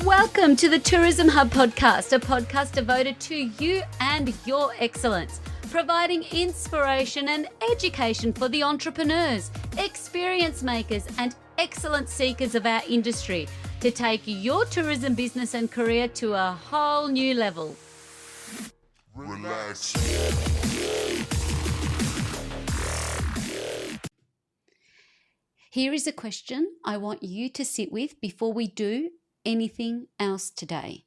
Welcome to the Tourism Hub podcast, a podcast devoted to you and your excellence, providing inspiration and education for the entrepreneurs, experience makers, and excellence seekers of our industry to take your tourism business and career to a whole new level. Relax. Here is a question I want you to sit with before we do anything else today.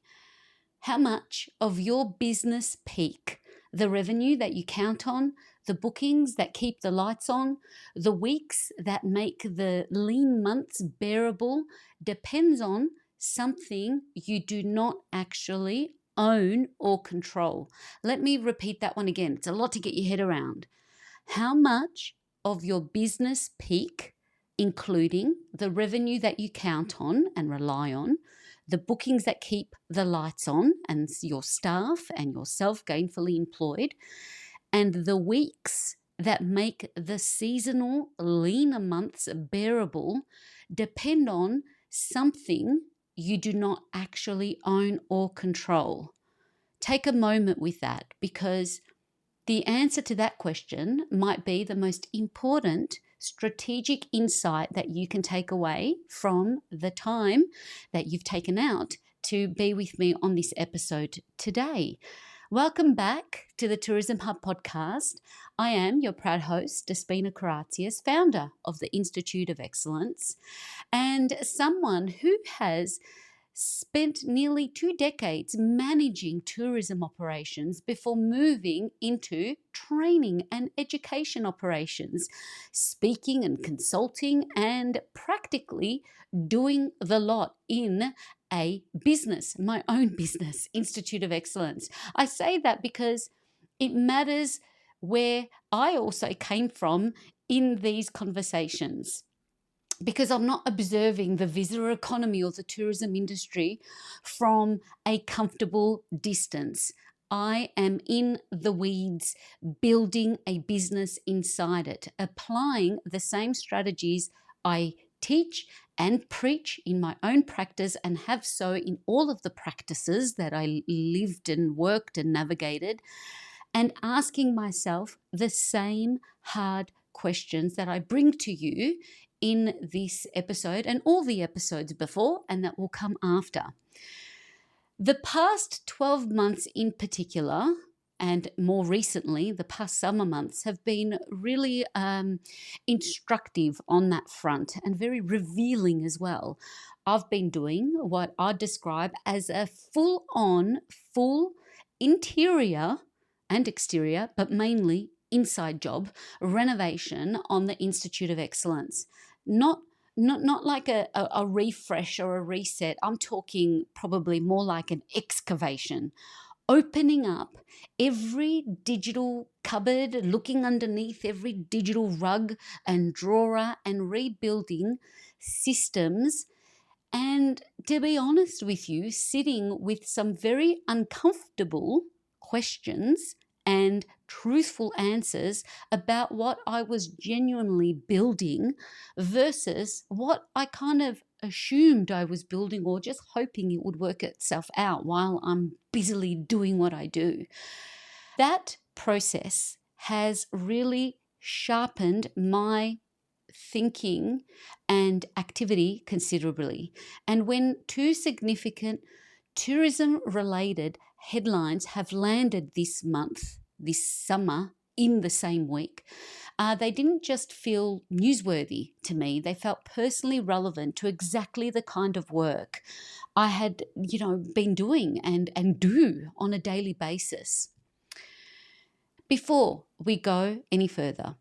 How much of your business peak, the revenue that you count on, the bookings that keep the lights on, the weeks that make the lean months bearable, depends on something you do not actually own or control? Let me repeat that one again. It's a lot to get your head around. How much of your business peak, including the revenue that you count on and rely on, the bookings that keep the lights on and your staff and yourself gainfully employed, and the weeks that make the seasonal leaner months bearable, depend on something you do not actually own or control? Take a moment with that, because the answer to that question might be the most important strategic insight that you can take away from the time that you've taken out to be with me on this episode today. Welcome back to the Tourism Hub podcast. I am your proud host, Despina Karatzias, founder of the Institute of Excellence, and someone who has spent nearly 2 decades managing tourism operations before moving into training and education operations, speaking and consulting, and practically doing the lot in a business, my own business, Institute of Excellence. I say that because it matters where I also came from in these conversations, because I'm not observing the visitor economy or the tourism industry from a comfortable distance. I am in the weeds, building a business inside it, applying the same strategies I teach and preach in my own practice, and have so in all of the practices that I lived and worked and navigated, and asking myself the same hard questions that I bring to you in this episode and all the episodes before and that will come after. The past 12 months in particular, and more recently, the past summer months, have been really instructive on that front and very revealing as well. I've been doing what I describe as a full interior and exterior, but mainly inside job renovation on the Institute of Excellence. Not like a refresh or a reset. I'm talking probably more like an excavation, opening up every digital cupboard, looking underneath every digital rug and drawer, and rebuilding systems. And to be honest with you, sitting with some very uncomfortable questions and truthful answers about what I was genuinely building versus what I kind of assumed I was building, or just hoping it would work itself out while I'm busily doing what I do. That process has really sharpened my thinking and activity considerably. And when two significant tourism-related headlines have landed this summer, in the same week, they didn't just feel newsworthy to me. They felt personally relevant to exactly the kind of work I had, been doing and do on a daily basis. Before we go any further,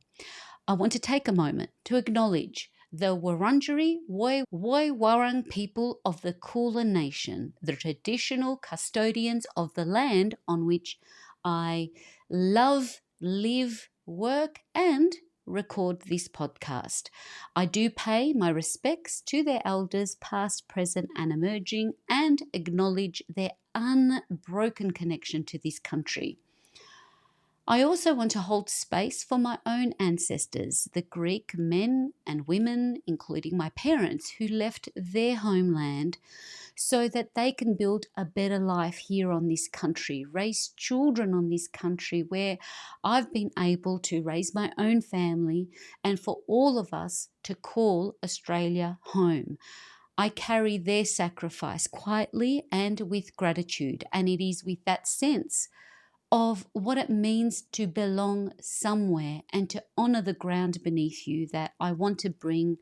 I want to take a moment to acknowledge the Wurundjeri Woiwurrung people of the Kulin Nation, the traditional custodians of the land on which I love, live, work, and record this podcast. I do pay my respects to their elders, past, present, and emerging, and acknowledge their unbroken connection to this country. I also want to hold space for my own ancestors, the Greek men and women, including my parents, who left their homeland so that they can build a better life here on this country, raise children on this country where I've been able to raise my own family, and for all of us to call Australia home. I carry their sacrifice quietly and with gratitude, and it is with that sense of what it means to belong somewhere and to honour the ground beneath you that I want to bring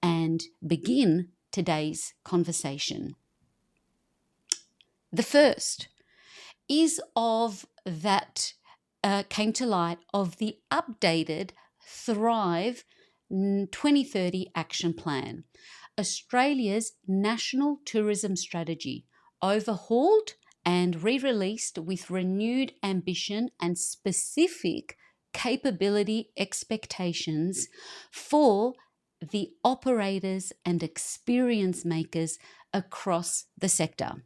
and begin today's conversation. The first is of that came to light of the updated Thrive 2030 Action Plan, Australia's national tourism strategy, overhauled and re-released with renewed ambition and specific capability expectations for the operators and experience makers across the sector.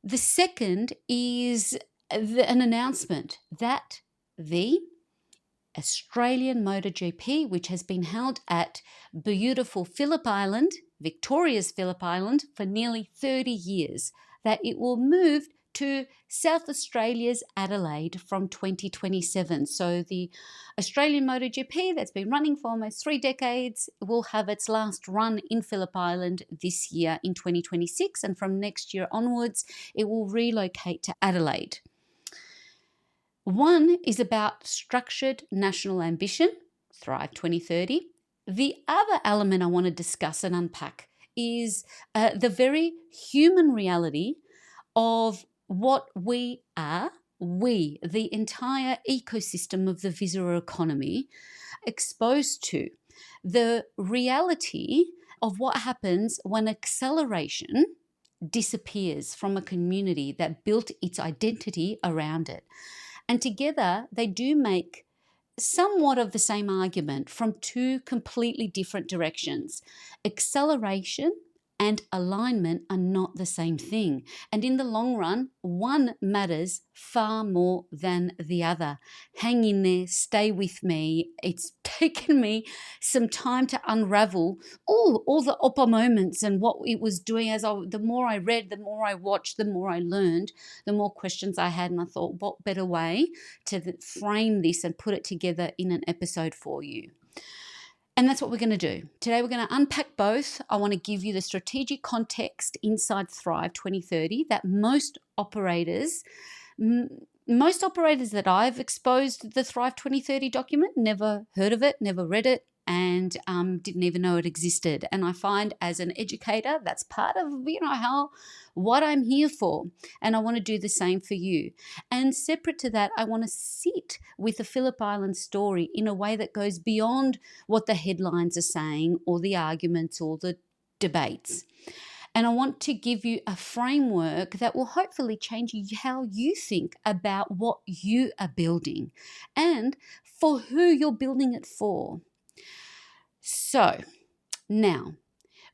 The second is an announcement that the Australian MotoGP, which has been held at beautiful Phillip Island, Victoria's Phillip Island, for nearly 30 years, that it will move to South Australia's Adelaide from 2027. So the Australian MotoGP that's been running for almost 3 decades will have its last run in Phillip Island this year in 2026, and from next year onwards it will relocate to Adelaide. One is about structured national ambition, Thrive 2030. The other element I want to discuss and unpack is the very human reality of what we are, the entire ecosystem of the visitor economy, exposed to. The reality of what happens when acceleration disappears from a community that built its identity around it. And together they do make somewhat of the same argument from two completely different directions. Acceleration and alignment are not the same thing. And in the long run, one matters far more than the other. Hang in there, stay with me. It's taken me some time to unravel all the upper moments and what it was doing. The more I read, the more I watched, the more I learned, the more questions I had. And I thought, what better way to frame this and put it together in an episode for you? And that's what we're going to do. Today we're going to unpack both. I want to give you the strategic context inside Thrive 2030 that most operators that I've exposed the Thrive 2030 document never heard of it, never read it, and didn't even know it existed. And I find as an educator, that's part of what I'm here for. And I want to do the same for you. And separate to that, I want to sit with the Phillip Island story in a way that goes beyond what the headlines are saying or the arguments or the debates. And I want to give you a framework that will hopefully change how you think about what you are building and for who you're building it for. So now,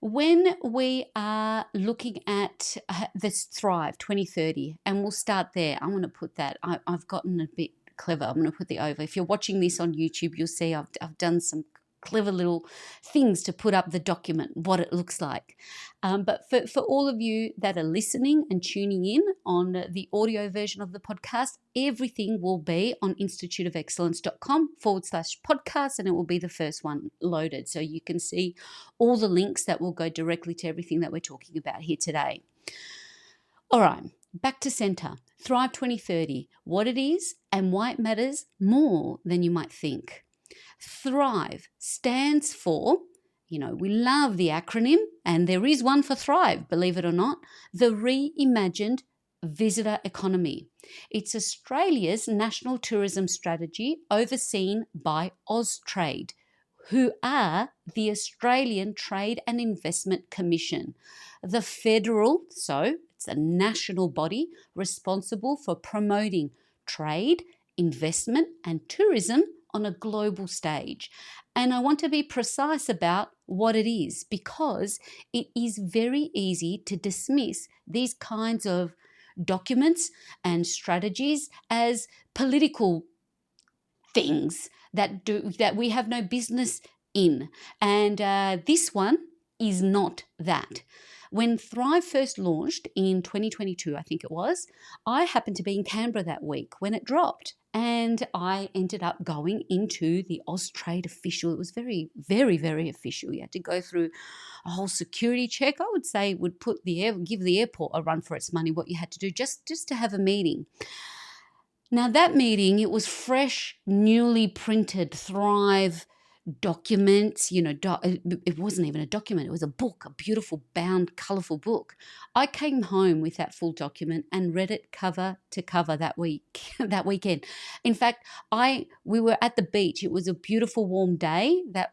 when we are looking at this Thrive 2030, and we'll start there, I want to put that, I've gotten a bit clever. I'm going to put the over. If you're watching this on YouTube, you'll see I've done some clever little things to put up the document, what it looks like. But for all of you that are listening and tuning in on the audio version of the podcast, everything will be on instituteofexcellence.com/podcast, and it will be the first one loaded. So you can see all the links that will go directly to everything that we're talking about here today. All right, back to center. Thrive 2030, what it is and why it matters more than you might think. Thrive stands for, we love the acronym, and there is one for Thrive, believe it or not, the reimagined visitor economy. It's Australia's national tourism strategy overseen by Austrade, who are the Australian Trade and Investment Commission, the federal, so it's a national body responsible for promoting trade, investment and tourism on a global stage. And I want to be precise about what it is, because it is very easy to dismiss these kinds of documents and strategies as political things that we have no business in. And this one is not that. When Thrive first launched in 2022, I think it was, I happened to be in Canberra that week when it dropped. And I ended up going into the Austrade official. It was very, very, very official. You had to go through a whole security check. I would say would give the airport a run for its money, what you had to do just to have a meeting. Now that meeting, it was fresh, newly printed Thrive documents, it wasn't even a document, it was a book, a beautiful bound, colourful book. I came home with that full document and read it cover to cover that weekend. In fact, we were at the beach. It was a beautiful warm day that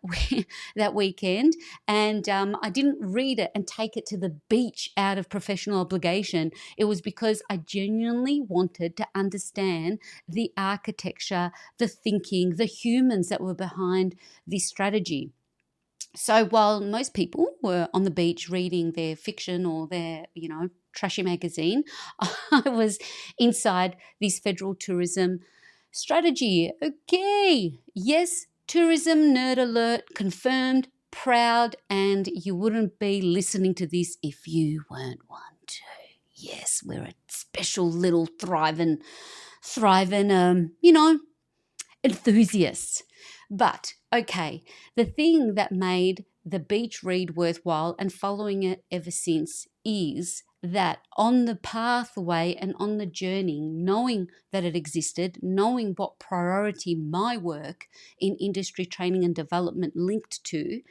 weekend, and I didn't read it and take it to the beach out of professional obligation. It was because I genuinely wanted to understand the architecture, the thinking, the humans that were behind this strategy. So while most people were on the beach reading their fiction or their, trashy magazine, I was inside this federal tourism strategy. Okay, yes, tourism nerd alert confirmed, proud, and you wouldn't be listening to this if you weren't one too. Yes, we're a special little thriving, enthusiasts. But, okay, the thing that made the beach read worthwhile and following it ever since is that on the pathway and on the journey, knowing that it existed, knowing what priority my work in industry training and development linked to,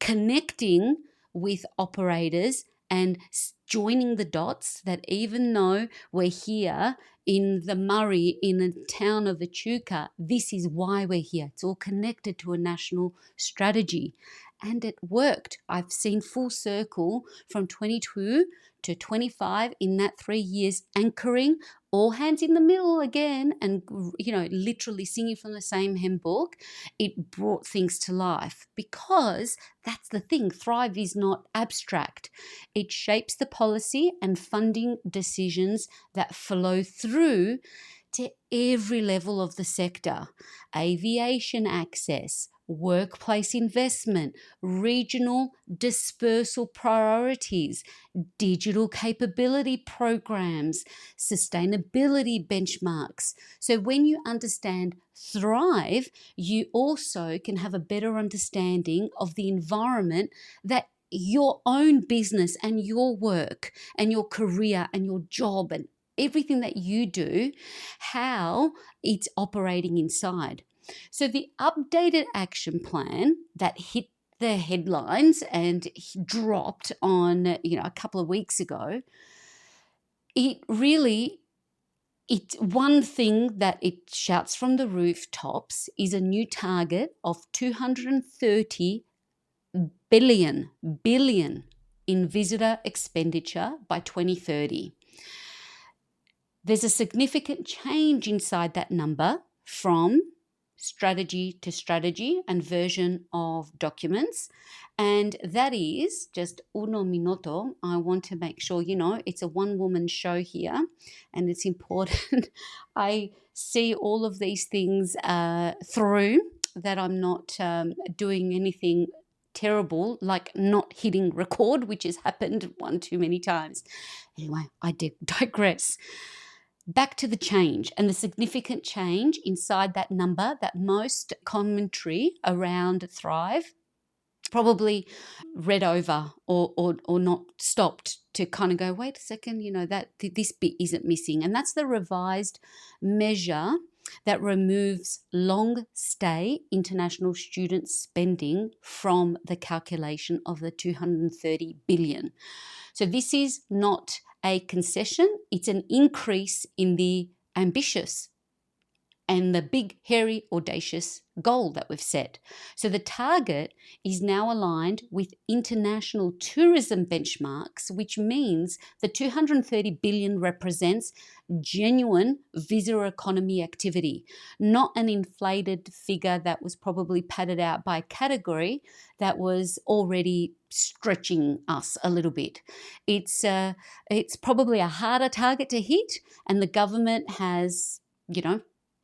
connecting with operators and joining the dots that even though we're here in the Murray, in the town of Echuca, this is why we're here. It's all connected to a national strategy. And it worked. I've seen full circle from 22 to 25 in that 3 years, anchoring, all hands in the middle again, and literally singing from the same hymn book. It brought things to life because that's the thing. Thrive is not abstract. It shapes the policy and funding decisions that flow through to every level of the sector. Aviation access, workplace investment, regional dispersal priorities, digital capability programs, sustainability benchmarks. So when you understand Thrive, you also can have a better understanding of the environment that your own business and your work and your career and your job and everything that you do, how it's operating inside. So the updated action plan that hit the headlines and dropped on, a couple of weeks ago, one thing that it shouts from the rooftops is a new target of 230 billion in visitor expenditure by 2030. There's a significant change inside that number from strategy to strategy and version of documents. And that is just uno minuto. I want to make sure, it's a one-woman show here and it's important I see all of these things through, that I'm not doing anything terrible, like not hitting record, which has happened one too many times. Anyway, I digress. Back to the change and the significant change inside that number that most commentary around Thrive probably read over or not stopped to kind of go, wait a second, that this bit isn't missing. And that's the revised measure that removes long stay international student spending from the calculation of the 230 billion. So this is not a concession, it's an increase in the ambitious and the big, hairy, audacious goal that we've set. So the target is now aligned with international tourism benchmarks, which means the 230 billion represents genuine visitor economy activity, not an inflated figure that was probably padded out by category that was already stretching us a little bit. It's probably a harder target to hit, and the government has,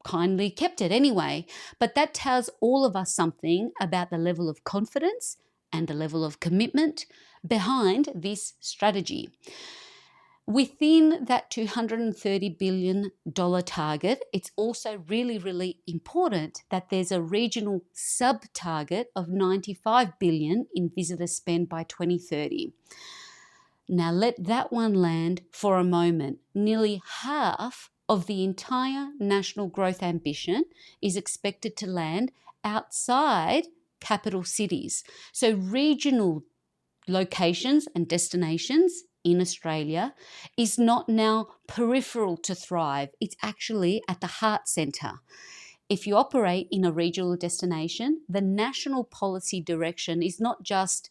kindly kept it anyway. But that tells all of us something about the level of confidence and the level of commitment behind this strategy. Within that $230 billion target, it's also really, really important that there's a regional sub-target of $95 billion in visitor spend by 2030. Now let that one land for a moment. Nearly half of the entire national growth ambition is expected to land outside capital cities. So regional locations and destinations in Australia is not now peripheral to thrive. It's actually at the heart centre. If you operate in a regional destination, the national policy direction is not just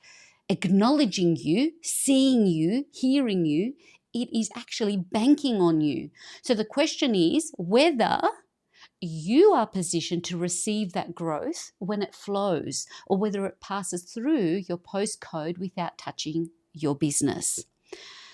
acknowledging you, seeing you, hearing you, it is actually banking on you. So the question is whether you are positioned to receive that growth when it flows, or whether it passes through your postcode without touching your business.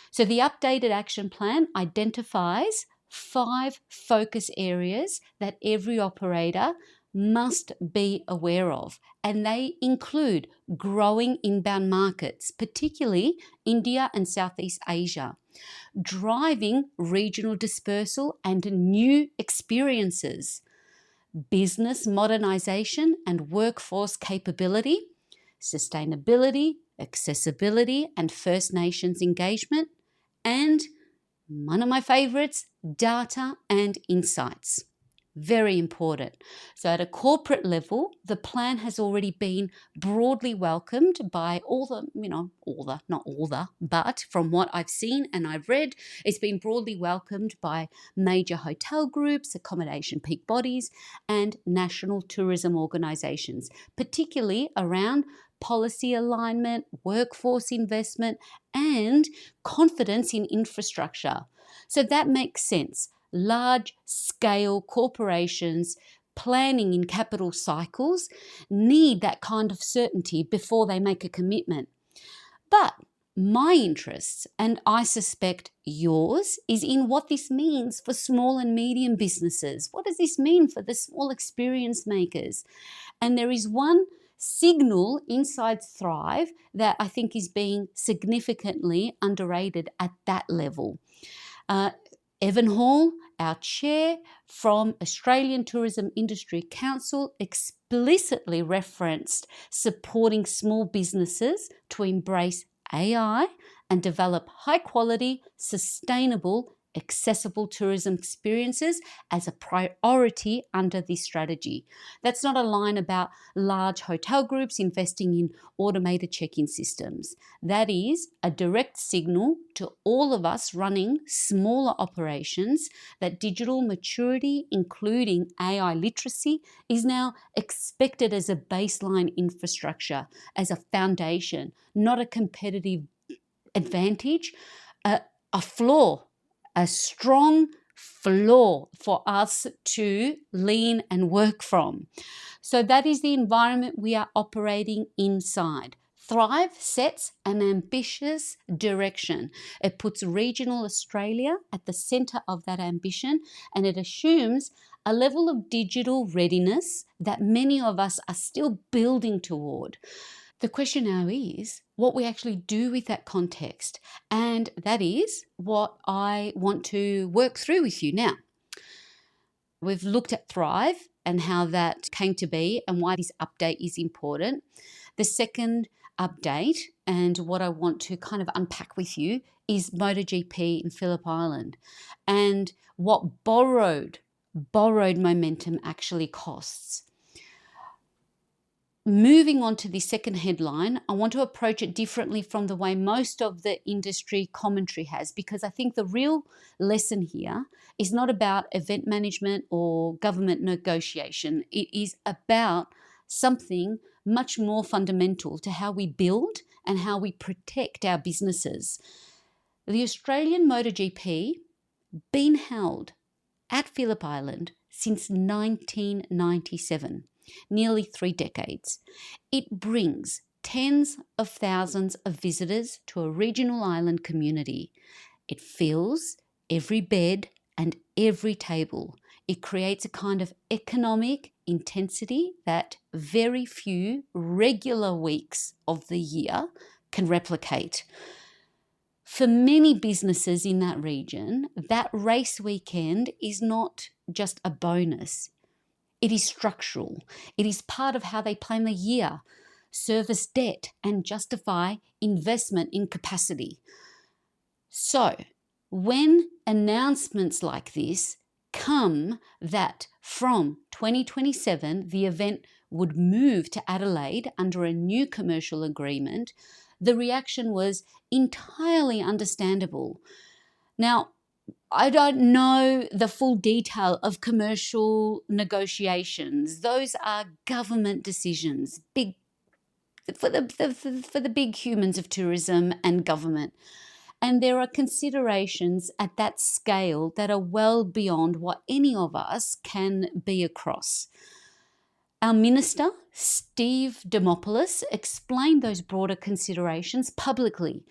So the updated action plan identifies 5 focus areas that every operator must be aware of, and they include growing inbound markets, particularly India and Southeast Asia, driving regional dispersal and new experiences, business modernisation and workforce capability, sustainability, accessibility and First Nations engagement, and one of my favourites, data and insights. Very important. So at a corporate level, the plan has already been broadly welcomed by but from what I've seen and I've read, it's been broadly welcomed by major hotel groups, accommodation peak bodies, and national tourism organisations, particularly around policy alignment, workforce investment, and confidence in infrastructure. So that makes sense. Large-scale corporations planning in capital cycles need that kind of certainty before they make a commitment. But my interests, and I suspect yours, is in what this means for small and medium businesses. What does this mean for the small experience makers? And there is one signal inside Thrive that I think is being significantly underrated at that level. Evan Hall, our chair from Australian Tourism Industry Council, explicitly referenced supporting small businesses to embrace AI and develop high quality, sustainable, accessible tourism experiences as a priority under this strategy. That's not a line about large hotel groups investing in automated check-in systems. That is a direct signal to all of us running smaller operations that digital maturity, including AI literacy, is now expected as a baseline infrastructure, as a foundation, not a competitive advantage, a flaw. A strong floor for us to lean and work from. So that is the environment we are operating inside. Thrive sets an ambitious direction. It puts regional Australia at the centre of that ambition, and it assumes a level of digital readiness that many of us are still building toward. The question now is what we actually do with that context, and that is what I want to work through with you now. We've looked at Thrive and how that came to be and why this update is important. The second update, and what I want to kind of unpack with you, is MotoGP in Phillip Island and what borrowed momentum actually costs. moving on to the second headline, I want to approach it differently from the way most of the industry commentary has, because I think the real lesson here is not about event management or government negotiation. It is about something much more fundamental to how we build and how we protect our businesses. The Australian MotoGP been held at Phillip Island since 1997. Nearly 3 decades. It brings tens of thousands of visitors to a regional island community. It fills every bed and every table. It creates a kind of economic intensity that very few regular weeks of the year can replicate. For many businesses in that region, that race weekend is not just a bonus. It is structural. It is part of how they plan the year, service debt, and justify investment in capacity. So, when announcements like this come that from 2027 the event would move to Adelaide under a new commercial agreement, the reaction was entirely understandable. Now, I don't know the full detail of commercial negotiations. Those are government decisions, big for the big humans of tourism and government. And there are considerations at that scale that are well beyond what any of us can be across. Our minister, Steve Dimopoulos, explained those broader considerations publicly,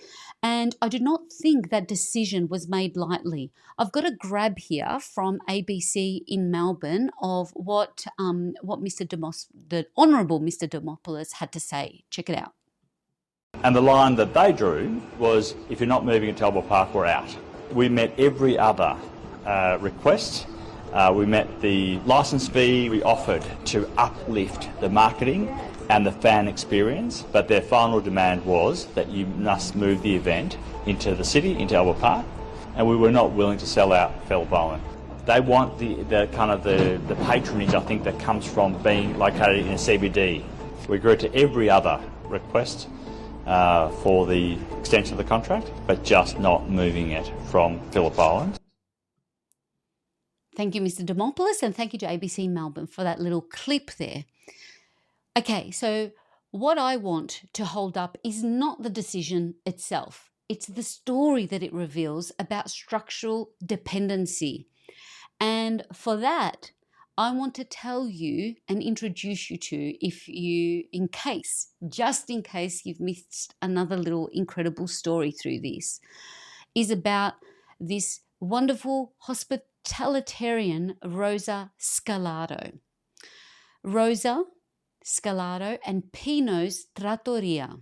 and I do not think that decision was made lightly. I've got a grab here from ABC in Melbourne of what the Honourable Mr. Dimopoulos had to say. Check it out. And the line that they drew was, if you're not moving at Talbot Park, we're out. We met every other request. We met the licence fee. We offered to uplift the marketing and the fan experience, but their final demand was that you must move the event into the city, into Talbot Park, and we were not willing to sell out Phillip Island. They want the kind of the patronage, I think, that comes from being located in a CBD. We agreed to every other request for the extension of the contract, but just not moving it from Phillip Island. Thank you, Mr. Dimopoulos, and thank you to ABC Melbourne for that little clip there. Okay, so what I want to hold up is not the decision itself. It's the story that it reveals about structural dependency. And for that, I want to tell you and introduce you to, just in case you've missed another little incredible story through this, is about this wonderful hospitalitarian Rosa Scalado. Rosa Scalado and Pino's Trattoria.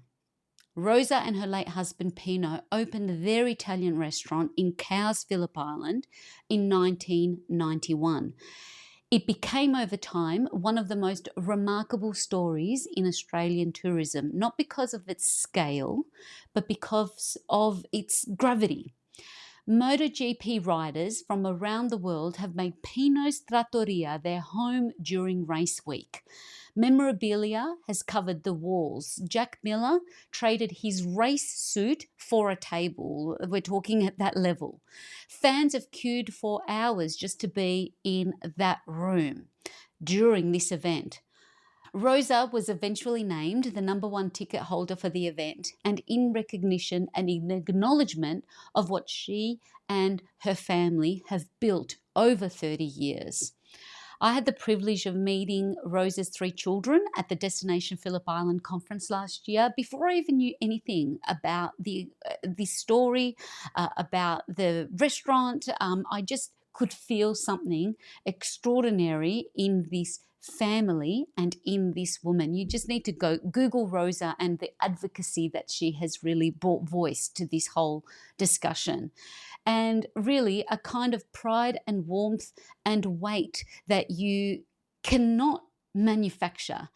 Rosa and her late husband Pino opened their Italian restaurant in Cowes, Phillip Island in 1991. It became over time one of the most remarkable stories in Australian tourism, not because of its scale, but because of its gravity. MotoGP riders from around the world have made Pino's Trattoria their home during race week. Memorabilia has covered the walls. Jack Miller traded his race suit for a table. We're talking at that level. Fans have queued for hours just to be in that room during this event. Rosa was eventually named the #1 ticket holder for the event, and in recognition and in acknowledgement of what she and her family have built over 30 years. I had the privilege of meeting Rosa's 3 children at the Destination Phillip Island conference last year before I even knew anything about the story, about the restaurant. I just could feel something extraordinary in this family and in this woman. You just need to go Google Rosa and the advocacy that she has really brought voice to this whole discussion. And really a kind of pride and warmth and weight that you cannot manufacture.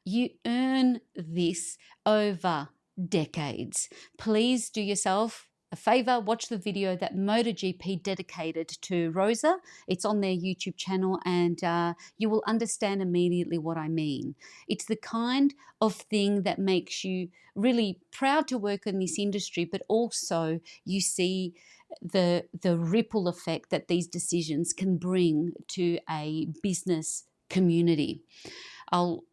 You earn this over decades. Please do yourself a favor, watch the video that MotoGP dedicated to Rosa. It's on their YouTube channel, and you will understand immediately what I mean. It's the kind of thing that makes you really proud to work in this industry, but also you see the ripple effect that these decisions can bring to a business community. I'll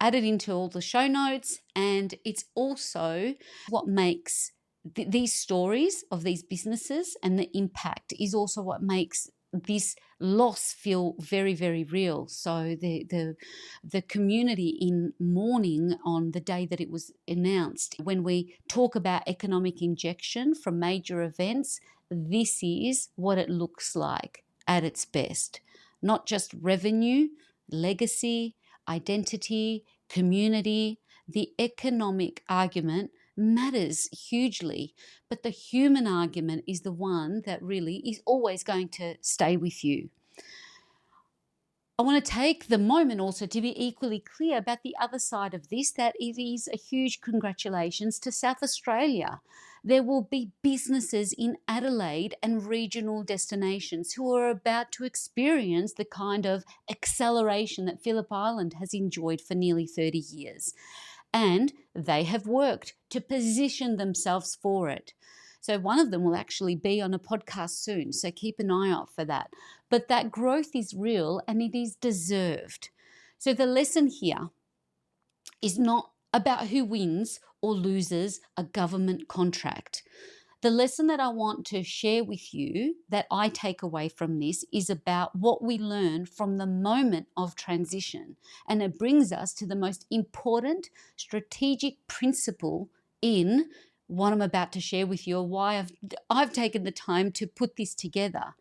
add it into all the show notes, and it's also what makes these stories of these businesses and the impact is also what makes this loss feel very, very real. So the community in mourning on the day that it was announced, when we talk about economic injection from major events, this is what it looks like at its best. Not just revenue, legacy, identity, community. The economic argument matters hugely, but the human argument is the one that really is always going to stay with you. I want to take the moment also to be equally clear about the other side of this, that it is a huge congratulations to South Australia. There will be businesses in Adelaide and regional destinations who are about to experience the kind of acceleration that Phillip Island has enjoyed for nearly 30 years. And they have worked to position themselves for it. So one of them will actually be on a podcast soon, so keep an eye out for that. But that growth is real and it is deserved. So the lesson here is not about who wins or loses a government contract. The lesson that I want to share with you that I take away from this is about what we learn from the moment of transition. And it brings us to the most important strategic principle in what I'm about to share with you, or why I've taken the time to put this together.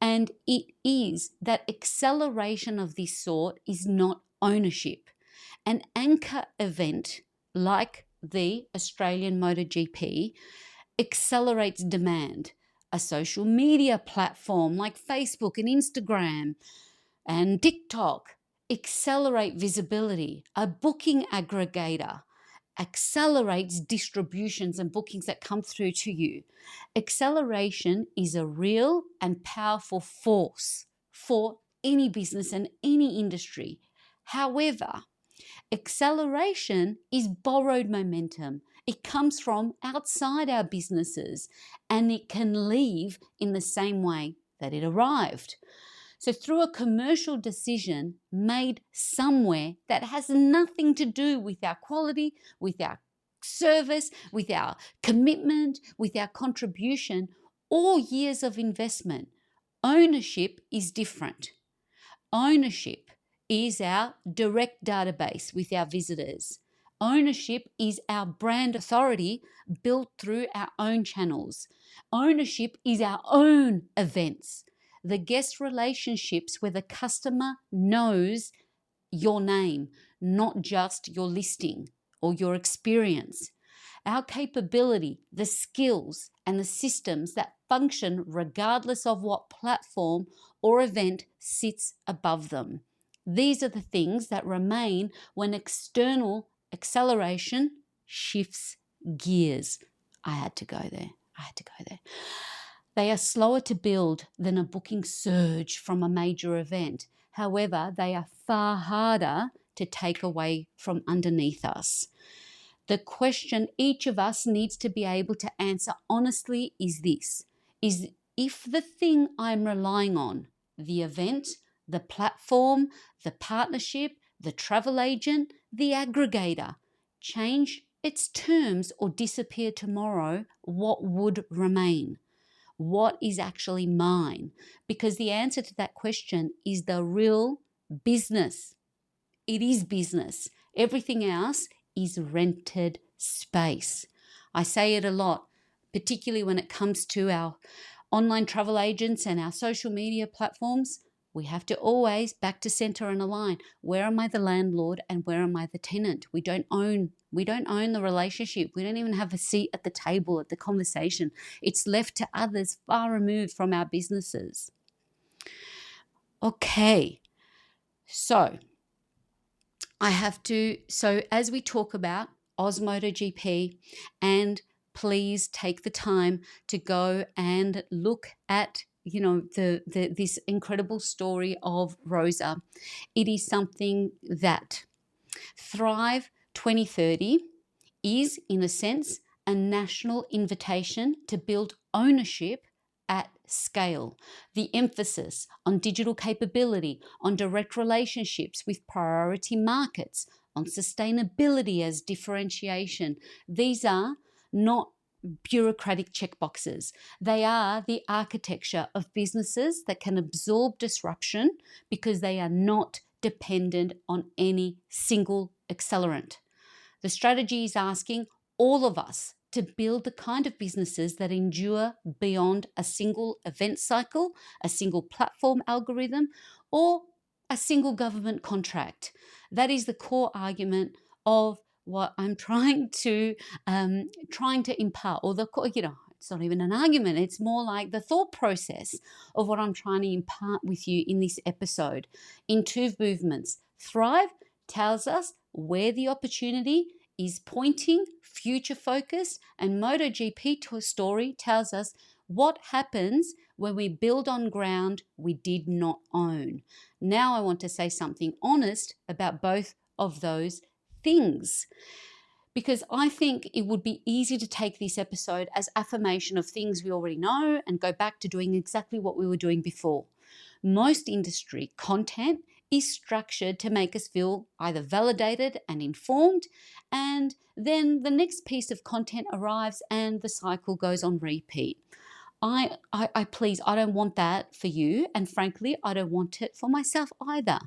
And it is that acceleration of this sort is not ownership. An anchor event like the Australian MotoGP accelerates demand. A social media platform like Facebook and Instagram and TikTok accelerate visibility. A booking aggregator accelerates distributions and bookings that come through to you. Acceleration is a real and powerful force for any business and any industry. However, acceleration is borrowed momentum. It comes from outside our businesses and it can leave in the same way that it arrived. So through a commercial decision made somewhere that has nothing to do with our quality, with our service, with our commitment, with our contribution, or years of investment, ownership is different. Ownership is our direct database with our visitors. Ownership is our brand authority built through our own channels. Ownership is our own events. The guest relationships where the customer knows your name, not just your listing or your experience. Our capability, the skills and the systems that function regardless of what platform or event sits above them. These are the things that remain when external acceleration shifts gears. I had to go there. They are slower to build than a booking surge from a major event. However, they are far harder to take away from underneath us. The question each of us needs to be able to answer honestly is this: is if the thing I'm relying on, the event, the platform, the partnership, the travel agent, the aggregator, change its terms or disappear tomorrow, what would remain? What is actually mine? Because the answer to that question is the real business. It is business. Everything else is rented space. I say it a lot, particularly when it comes to our online travel agents and our social media platforms. We have to always back to center and align. Where am I the landlord and where am I the tenant? We don't own the relationship. We don't even have a seat at the table at the conversation. It's left to others far removed from our businesses. Okay, so as we talk about MotoGP and please take the time to go and look at this incredible story of Rosa. It is something that Thrive 2030 is, in a sense, a national invitation to build ownership at scale. The emphasis on digital capability, on direct relationships with priority markets, on sustainability as differentiation. These are not bureaucratic checkboxes. They are the architecture of businesses that can absorb disruption because they are not dependent on any single accelerant. The strategy is asking all of us to build the kind of businesses that endure beyond a single event cycle, a single platform algorithm, or a single government contract. That is the core argument of what I'm trying to impart, or it's not even an argument. It's more like the thought process of what I'm trying to impart with you in this episode. In two movements, Thrive tells us where the opportunity is pointing, future focused, and MotoGP to a story tells us what happens when we build on ground we did not own. Now I want to say something honest about both of those things, because I think it would be easy to take this episode as affirmation of things we already know and go back to doing exactly what we were doing before. Most industry content is structured to make us feel either validated and informed, and then the next piece of content arrives and the cycle goes on repeat. I don't want that for you, and frankly, I don't want it for myself either.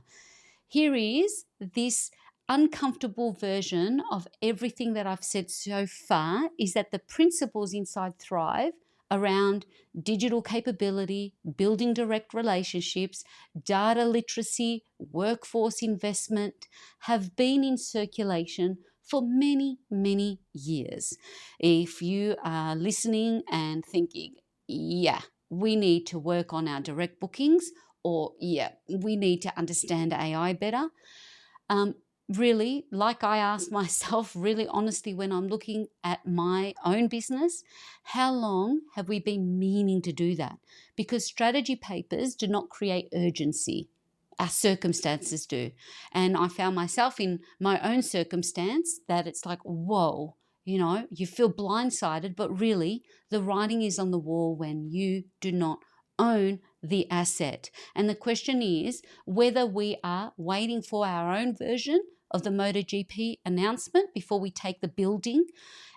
Here is this uncomfortable version of everything that I've said so far, is that the principles inside Thrive around digital capability, building direct relationships, data literacy, workforce investment have been in circulation for many, many years. If you are listening and thinking, yeah, we need to work on our direct bookings, or yeah, we need to understand AI better, really, like I asked myself really honestly when I'm looking at my own business, how long have we been meaning to do that? Because strategy papers do not create urgency. Our circumstances do. And I found myself in my own circumstance that it's like, whoa, you feel blindsided, but really the writing is on the wall when you do not own the asset. And the question is whether we are waiting for our own version of the MotoGP announcement before we take the building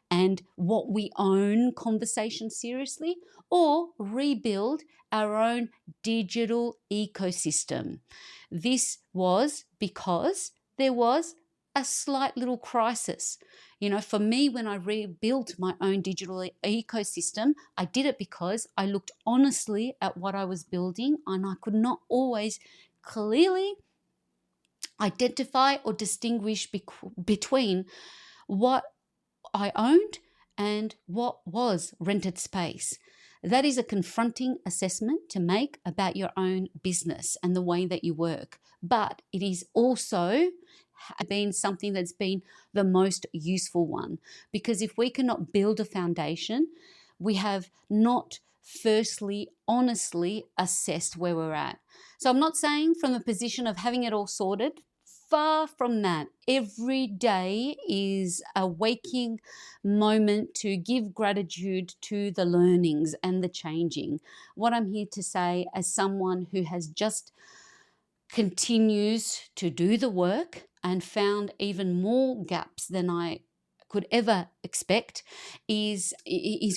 and what we own conversation seriously, or rebuild our own digital ecosystem. This was because there was a slight little crisis. For me, when I rebuilt my own digital ecosystem, I did it because I looked honestly at what I was building, and I could not always clearly identify or distinguish between what I owned and what was rented space. That is a confronting assessment to make about your own business and the way that you work. But it is also been something that's been the most useful one, because if we cannot build a foundation, we have not firstly honestly assessed where we're at. So I'm not saying from the position of having it all sorted. Far from that. Every day is a waking moment to give gratitude to the learnings and the changing. What I'm here to say, as someone who has just continues to do the work and found even more gaps than I could ever expect, is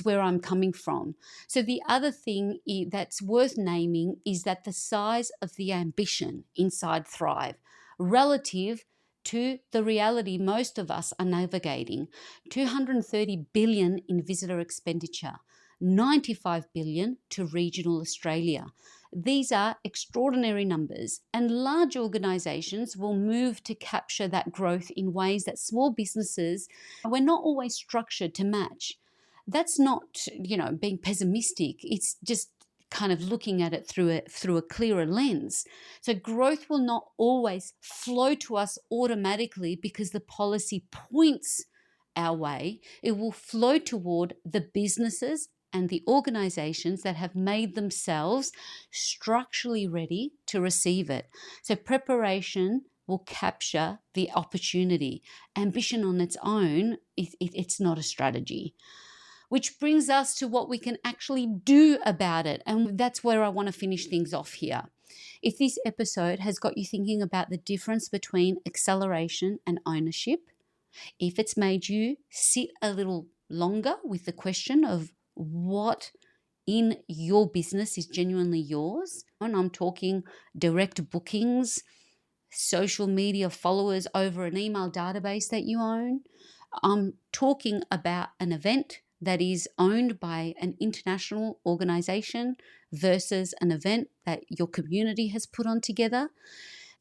where I'm coming from. So the other thing that's worth naming is that the size of the ambition inside Thrive relative to the reality most of us are navigating. 230 billion in visitor expenditure, 95 billion to regional Australia. These are extraordinary numbers, and large organisations will move to capture that growth in ways that small businesses were not always structured to match. That's not, being pessimistic. It's just kind of looking at it through a clearer lens. So growth will not always flow to us automatically because the policy points our way, it will flow toward the businesses and the organizations that have made themselves structurally ready to receive it. So preparation will capture the opportunity. Ambition on its own, it's not a strategy. Which brings us to what we can actually do about it. And that's where I want to finish things off here. If this episode has got you thinking about the difference between acceleration and ownership, if it's made you sit a little longer with the question of what in your business is genuinely yours, and I'm talking direct bookings, social media followers over an email database that you own, I'm talking about an event that is owned by an international organization versus an event that your community has put on together.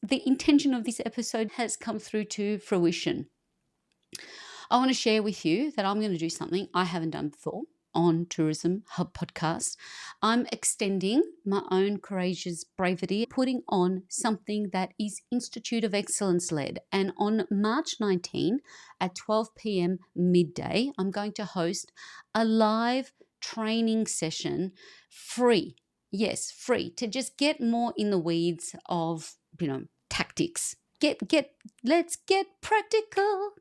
The intention of this episode has come through to fruition. I want to share with you that I'm going to do something I haven't done before on Tourism Hub Podcast. I'm extending my own courageous bravery, putting on something that is Institute of Excellence led. And on March 19 at 12 p.m. midday, I'm going to host a live training session, free. Yes, free, to just get more in the weeds of, tactics. Let's get practical.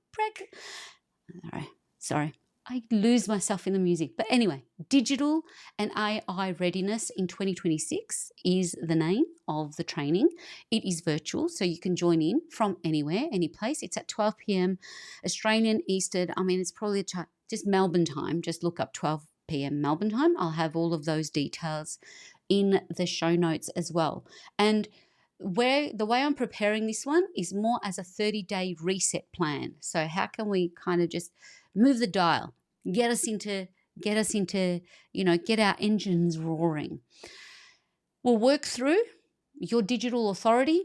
All right, sorry. I lose myself in the music. But anyway, Digital and AI Readiness in 2026 is the name of the training. It is virtual, so you can join in from anywhere, any place. It's at 12 p.m. Australian Eastern. It's probably just Melbourne time. Just look up 12 p.m. Melbourne time. I'll have all of those details in the show notes as well. And the way I'm preparing this one is more as a 30-day reset plan. So how can we kind of just move the dial, get our engines roaring. We'll work through your digital authority,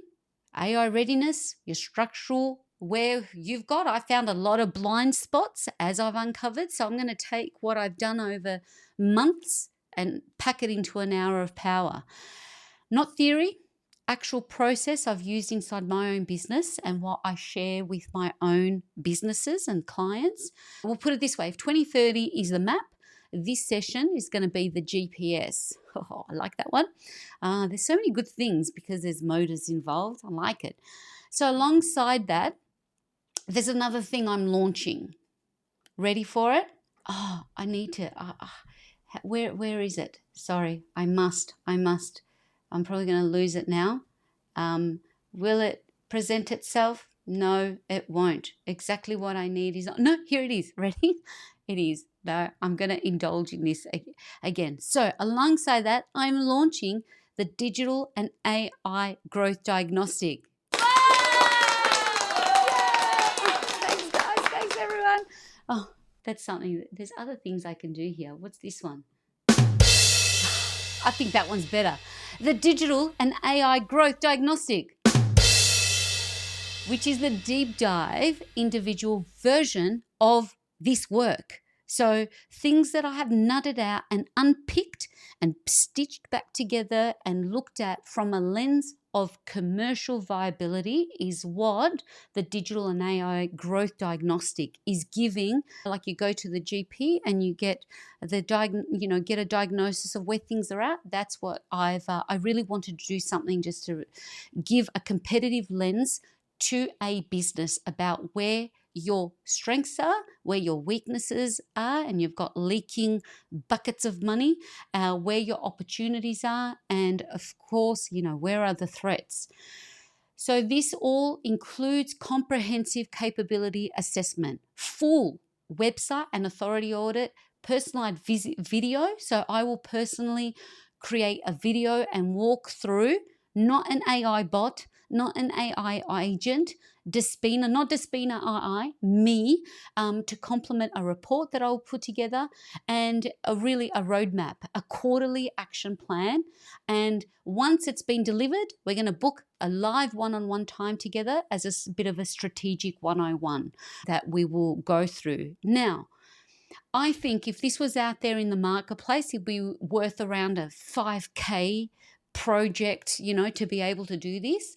AI readiness, your structural, where I found a lot of blind spots as I've uncovered. So I'm going to take what I've done over months and pack it into an hour of power. Not theory, actual process I've used inside my own business and what I share with my own businesses and clients. We'll put it this way, if 2030 is the map, this session is going to be the GPS. Oh, I like that one. There's so many good things because there's motors involved. I like it. So alongside that, there's another thing I'm launching. Ready for it? Oh, I need to. Where is it? Sorry, I must. I'm probably going to lose it now. Will it present itself? No, it won't. Exactly what I need is... No, here it is. Ready? It is. No, I'm going to indulge in this again. So alongside that, I'm launching the Digital and AI Growth Diagnostic. Thanks, guys. Thanks, everyone. Oh, that's something. There's other things I can do here. What's this one? I think that one's better. The Digital and AI Growth Diagnostic, which is the deep dive individual version of this work. So things that I have nutted out and unpicked and stitched back together and looked at from a lens of commercial viability is what the Digital and AI Growth Diagnostic is giving. Like you go to the GP and you get get a diagnosis of where things are at. That's what I really wanted to do, something just to give a competitive lens to a business about where your strengths are, where your weaknesses are, and you've got leaking buckets of money, where your opportunities are, and of course, where are the threats. So this all includes comprehensive capability assessment, full website and authority audit, personalized video. So I will personally create a video and walk through, not an AI bot, not an AI agent, not Despina AI, me, to complement a report that I'll put together, and a roadmap, a quarterly action plan. And once it's been delivered, we're going to book a live one-on-one time together as a bit of a strategic 101 that we will go through. Now, I think if this was out there in the marketplace, it'd be worth around a $5,000 project, to be able to do this.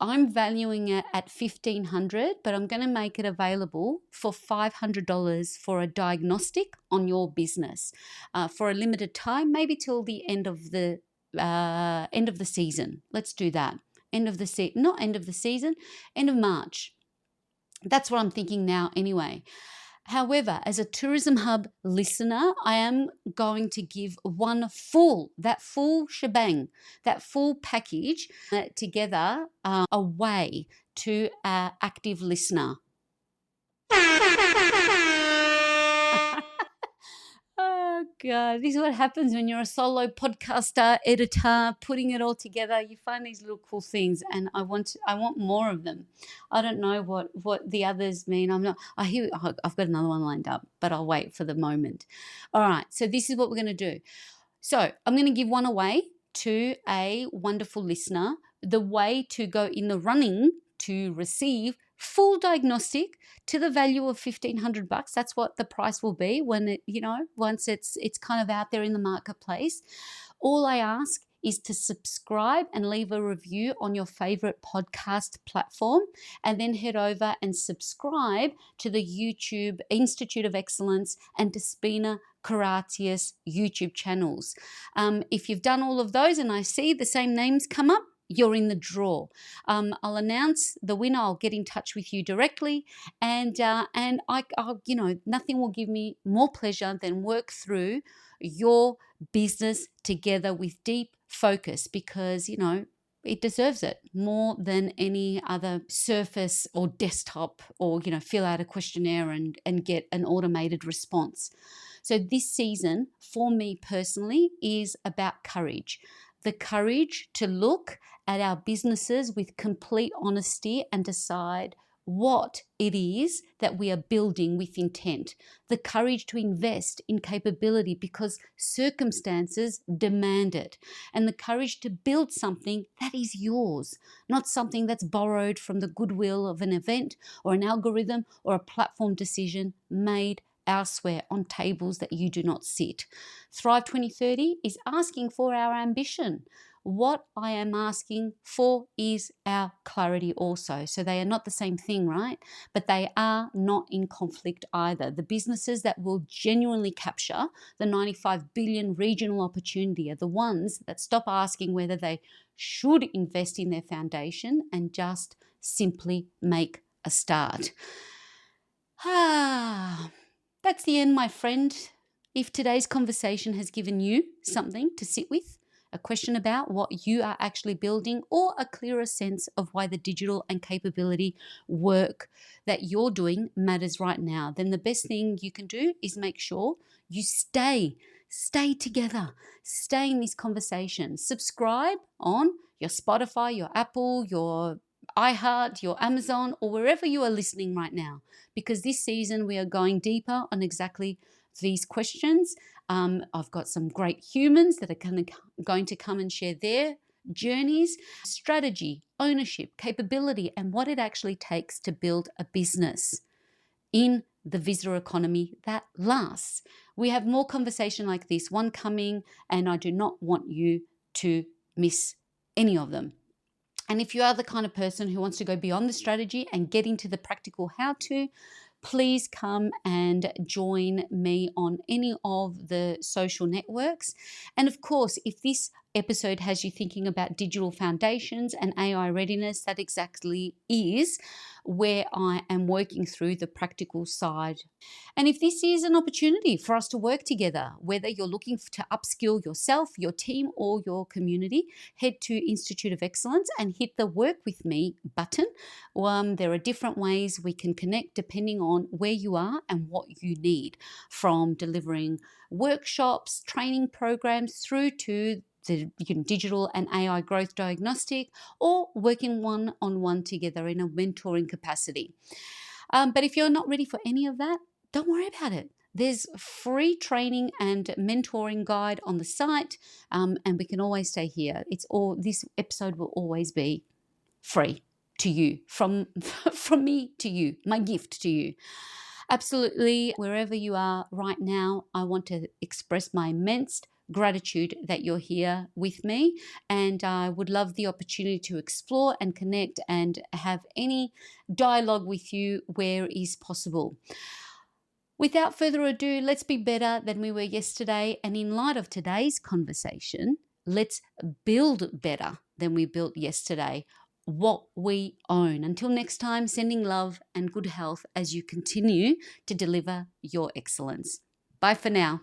I'm valuing it at $1,500, but I'm going to make it available for $500 for a diagnostic on your business for a limited time, maybe till the end of the season. Let's do that. Not end of the season, end of March. That's what I'm thinking now anyway. However, as a Tourism Hub listener, I am going to give that full shebang, that full package together away to our active listener. Oh, God. This is what happens when you're a solo podcaster, editor, putting it all together. You find these little cool things, and I want more of them. I don't know what the others mean. I've got another one lined up, but I'll wait for the moment. All right. So this is what we're going to do. So I'm going to give one away to a wonderful listener. The way to go in the running to receive full diagnostic to the value of $1,500. That's what the price will be when it, once it's kind of out there in the marketplace. All I ask is to subscribe and leave a review on your favorite podcast platform, and then head over and subscribe to the YouTube Institute of Excellence and Despina Karatzias YouTube channels. If you've done all of those and I see the same names come up, you're in the draw. I'll announce the winner. I'll get in touch with you directly, and I'll, nothing will give me more pleasure than work through your business together with deep focus, because it deserves it more than any other surface or desktop, or fill out a questionnaire and get an automated response. So this season for me personally is about courage. The courage to look at our businesses with complete honesty and decide what it is that we are building with intent. The courage to invest in capability because circumstances demand it. And the courage to build something that is yours, not something that's borrowed from the goodwill of an event or an algorithm or a platform decision made elsewhere on tables that you do not sit. Thrive 2030 is asking for our ambition. What I am asking for is our clarity also. So they are not the same thing, right? But they are not in conflict either. The businesses that will genuinely capture the 95 billion regional opportunity are the ones that stop asking whether they should invest in their foundation and just simply make a start. That's the end, my friend. If today's conversation has given you something to sit with, a question about what you are actually building, or a clearer sense of why the digital and capability work that you're doing matters right now, then the best thing you can do is make sure you stay together, stay in this conversation. Subscribe on your Spotify, your Apple, your iHeart, your Amazon, or wherever you are listening right now, because this season we are going deeper on exactly these questions. I've got some great humans that are going to come and share their journeys, strategy, ownership, capability, and what it actually takes to build a business in the visitor economy that lasts. We have more conversation like this one coming, and I do not want you to miss any of them. And if you are the kind of person who wants to go beyond the strategy and get into the practical how-to, please come and join me on any of the social networks. And of course, if this episode has you thinking about digital foundations and AI readiness, that exactly is where I am working through the practical side. And if this is an opportunity for us to work together, whether you're looking to upskill yourself, your team, or your community, head to Institute of Excellence and hit the Work With Me button. There are different ways we can connect depending on where you are and what you need, from delivering workshops, training programs, through to the digital and AI growth diagnostic, or working one-on-one together in a mentoring capacity. But if you're not ready for any of that, don't worry about it. There's free training and mentoring guide on the site, and we can always stay here. This episode will always be free to you, from me to you, my gift to you. Absolutely, wherever you are right now, I want to express my immense gratitude that you're here with me, and I would love the opportunity to explore and connect and have any dialogue with you where is possible. Without further ado, let's be better than we were yesterday, and in light of today's conversation, let's build better than we built yesterday, what we own. Until next time, sending love and good health as you continue to deliver your excellence. Bye for now.